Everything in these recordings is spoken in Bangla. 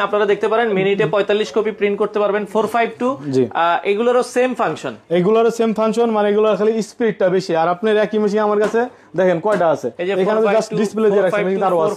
আপনারা দেখতে পারেন মিনিটে 45 কপি প্রিন্ট করতে পারবেন 452 এগুলোরও সেম ফাংশন মানে এগুলোর খালি স্পিডটা বেশি। আর আপনার একই মেশিন আমার কাছে দেখেন কয়টা আছে, এখানে জাস্ট ডিসপ্লে দিয়ে রাখছি, মেশিন আরো আছে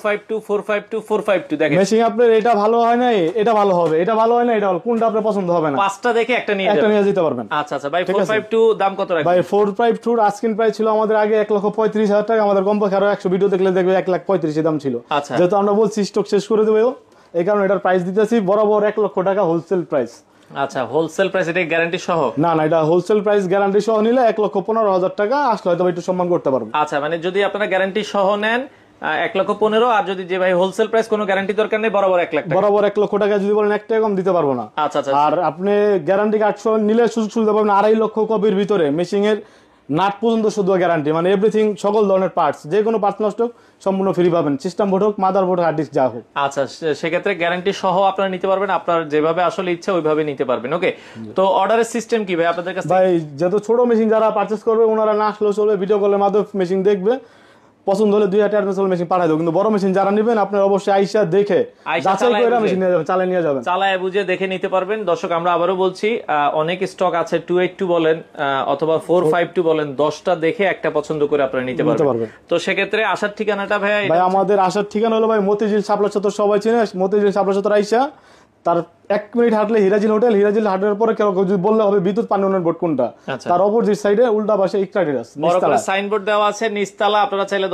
452 দেখেন মেশিন। আপনার এটা ভালো হয় না, এটা ভালো হবে, এটা ভালো হয় না, এটা ভালো, কোনটা আপনার পছন্দ হবে না, পাঁচটা দেখে একটা নিয়ে যেতে পারবেন। আচ্ছা আচ্ছা ভাই 452 দাম কত রাখবেন ভাই? 452 আস্কিং প্রাইস ছিল আমাদের আগে 1,35,000 টাকা, আমাদের কমপক্ষে আরো 100 ভিডিও দেখলে দেখবে 1,35,000 দাম ছিল। যেহেতু আমরা বলছি স্টক শেষ করে দেবো, এই কারণে এটার প্রাইস দিতেছি বরাবর 1 লক্ষ টাকা হোলসেল প্রাইস। আচ্ছা হোলসেল প্রাইস, এটা গ্যারান্টি সহ? না না, এটা হোলসেল প্রাইস, গ্যারান্টি সহ নিলে 1,15,000 টাকা আসলে হয়তো একটু সম্মান করতে পারবো। আচ্ছা মানে যদি আপনারা গ্যারান্টি সহ নেন 1,15,000, আর যদি যে ভাই হোলসেল প্রাইস কোনো গ্যারান্টি দরকার নেই বরাবর 1 লাখ টাকা, বরাবর 1 লক্ষ টাকা যদি বলেন 1 টাকা কম দিতে পারবো না। আচ্ছা আচ্ছা। আর আপনি গ্যারান্টি কার্ড সহ নিলে সুযোগ সুবিধা পাবেন 2.5 লক্ষ কপির ভিতরে মেশিং এর নাট পর্যন্ত শুধু গ্যারান্টি, মানে এভরিথিং, সকল ধরনের পার্টস, যে কোনো পার্টস নষ্ট সম্পূর্ণ ফ্রি পাবেন, সিস্টেম বোর্ড হোক, মাদার বোর্ড, হার্ড ডিস্ক যা হোক। আচ্ছা সেক্ষেত্রে গ্যারান্টি সহ আপনারা নিতে পারবেন, আপনার যেভাবে আসলে ইচ্ছা ওইভাবে নিতে পারবেন। ওকে, তো অর্ডারের সিস্টেম কি ভাই আপনাদের কাছে? ভাই যত ছোট মেশিন যারা পারচেজ করবে ওনারা না আসলেও চলবে, ভিডিও কলের মাধ্যমে মেশিন দেখবে, পছন্দ হলে 2-8 অ্যাডভান্স মেশিন পাঠাই দেবো। কিন্তু বড় মেশিন যারা নেবেন আপনারা অবশ্যই আইসা দেখে যাচাই করে মেশিন নিয়ে যাবেন, চালিয়ে নিয়ে যাবেন, চালায় বুঝে দেখে নিতে পারবেন। দর্শক আমরা আবারও বলছি, অনেক স্টক আছে, 282 বলেন অথবা 452 বলেন, 10টা দেখে একটা পছন্দ করে আপনারা নিতে পারবেন। তো সেক্ষেত্রে আসার ঠিকানাটা ভাই? ভাই আমাদের আসার ঠিকানা হলো ভাই মতিঝিল শাপলা চত্বর, সবাই চেনে মতিঝিল শাপলা চত্বর, আইসা তার 1 মিনিট হাঁটলে হিরাজিল হোটেল, হিরাজিল হাটের পরে কেউ যদি বললে হবে বিদ্যুৎ পানি উন্নয়ন বোর্ড কোনটা, তার অপোজিট সাইডে উল্টা পাশে ইকরা টেরাস, বড় করে সাইনবোর্ড দেওয়া আছে নিচতলা, আপনারা চাইলে